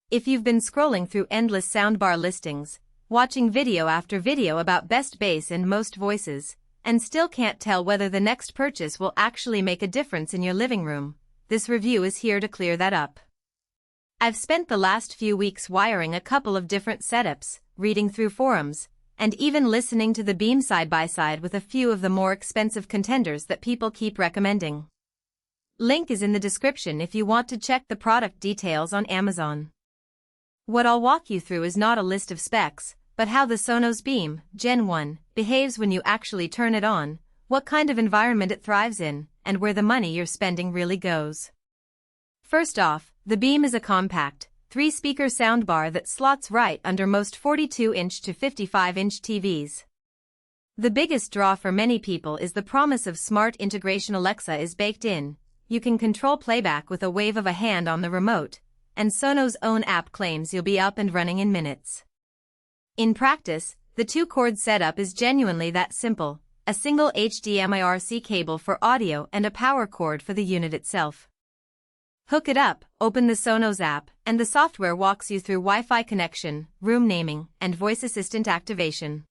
If you've been scrolling through endless soundbar listings, watching video after video about best bass and most voices, and still can't tell whether the next purchase will actually make a difference in your living room, this review is here to clear that up. I've spent the last few weeks wiring a couple of different setups, reading through forums, and even listening to the Beam side by side with a few of the more expensive contenders that people keep recommending. Link is in the description if you want to check the product details on Amazon. What I'll walk you through is not a list of specs, but how the Sonos Beam Gen 1 behaves when you actually turn it on, what kind of environment it thrives in, and where the money you're spending really goes. First off, the Beam is a compact, 3-speaker soundbar that slots right under most 42-inch to 55-inch TVs. The biggest draw for many people is the promise of smart integration. Alexa is baked in. You can control playback with a wave of a hand on the remote, and Sonos' own app claims you'll be up and running in minutes. In practice, the 2-cord setup is genuinely that simple, a single HDMI-RC cable for audio and a power cord for the unit itself. Hook it up, open the Sonos app, and the software walks you through Wi-Fi connection, room naming, and voice assistant activation.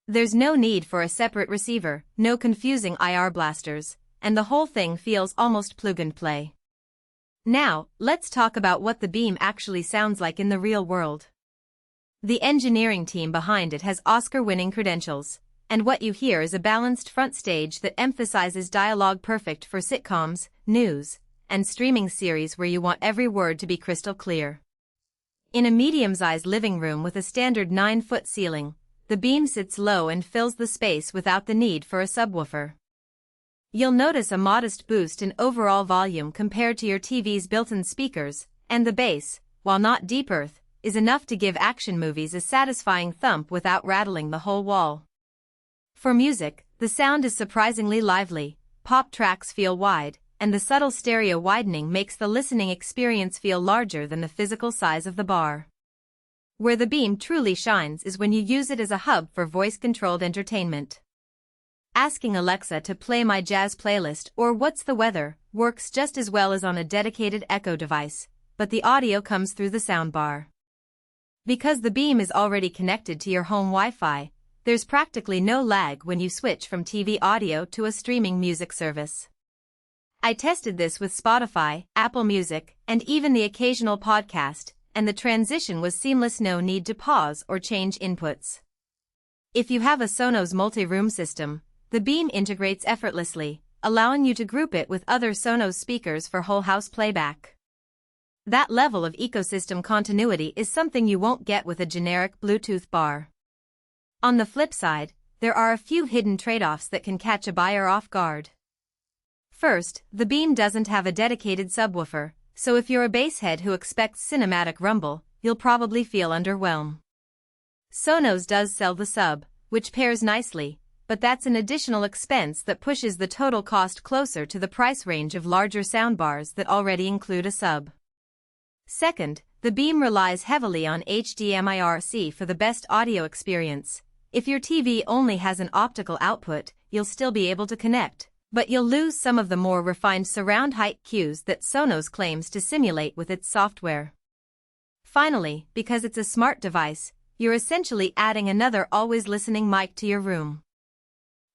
There's no need for a separate receiver, no confusing IR blasters, and the whole thing feels almost plug-and-play. Now, let's talk about what the Beam actually sounds like in the real world. The engineering team behind it has Oscar-winning credentials, and what you hear is a balanced front stage that emphasizes dialogue, perfect for sitcoms, news, and streaming series where you want every word to be crystal clear. In a medium-sized living room with a standard 9-foot ceiling, the Beam sits low and fills the space without the need for a subwoofer. You'll notice a modest boost in overall volume compared to your TV's built-in speakers, and the bass, while not deep earth, is enough to give action movies a satisfying thump without rattling the whole wall. For music, the sound is surprisingly lively, pop tracks feel wide, and the subtle stereo widening makes the listening experience feel larger than the physical size of the bar. Where the Beam truly shines is when you use it as a hub for voice-controlled entertainment. Asking Alexa to play my jazz playlist or what's the weather works just as well as on a dedicated Echo device, but the audio comes through the soundbar. Because the Beam is already connected to your home Wi-Fi, there's practically no lag when you switch from TV audio to a streaming music service. I tested this with Spotify, Apple Music, and even the occasional podcast, and the transition was seamless, no need to pause or change inputs. If you have a Sonos multi-room system, the Beam integrates effortlessly, allowing you to group it with other Sonos speakers for whole house playback. That level of ecosystem continuity is something you won't get with a generic Bluetooth bar. On the flip side, there are a few hidden trade-offs that can catch a buyer off guard. First, the Beam doesn't have a dedicated subwoofer, so if you're a basshead who expects cinematic rumble, you'll probably feel underwhelmed. Sonos does sell the sub, which pairs nicely, but that's an additional expense that pushes the total cost closer to the price range of larger soundbars that already include a sub. Second, the Beam relies heavily on HDMI-RC for the best audio experience. If your TV only has an optical output, you'll still be able to connect, but you'll lose some of the more refined surround height cues that Sonos claims to simulate with its software. Finally, because it's a smart device, you're essentially adding another always listening mic to your room.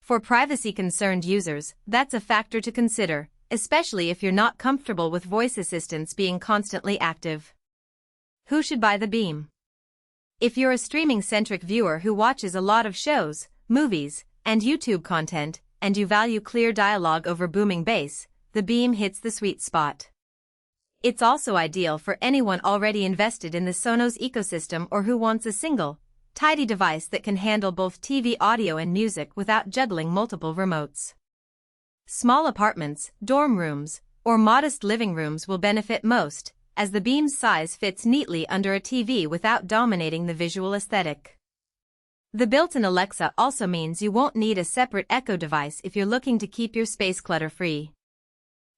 For privacy-concerned users, that's a factor to consider, especially if you're not comfortable with voice assistants being constantly active. Who should buy the Beam? If you're a streaming-centric viewer who watches a lot of shows, movies, and YouTube content, and you value clear dialogue over booming bass, the Beam hits the sweet spot. It's also ideal for anyone already invested in the Sonos ecosystem or who wants a single, tidy device that can handle both TV audio and music without juggling multiple remotes. Small apartments, dorm rooms, or modest living rooms will benefit most, as the Beam's size fits neatly under a TV without dominating the visual aesthetic. The built-in Alexa also means you won't need a separate Echo device if you're looking to keep your space clutter-free.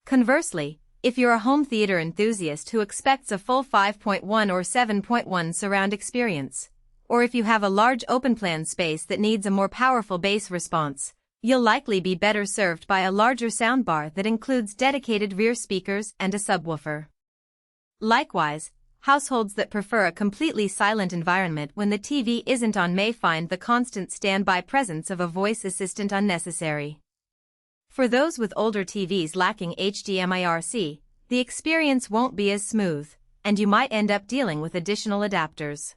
Conversely, if you're a home theater enthusiast who expects a full 5.1 or 7.1 surround experience, or if you have a large open-plan space that needs a more powerful bass response, you'll likely be better served by a larger soundbar that includes dedicated rear speakers and a subwoofer. Likewise, Households that prefer a completely silent environment when the TV isn't on may find the constant standby presence of a voice assistant unnecessary. For those with older TVs lacking HDMI/RC, the experience won't be as smooth, and you might end up dealing with additional adapters.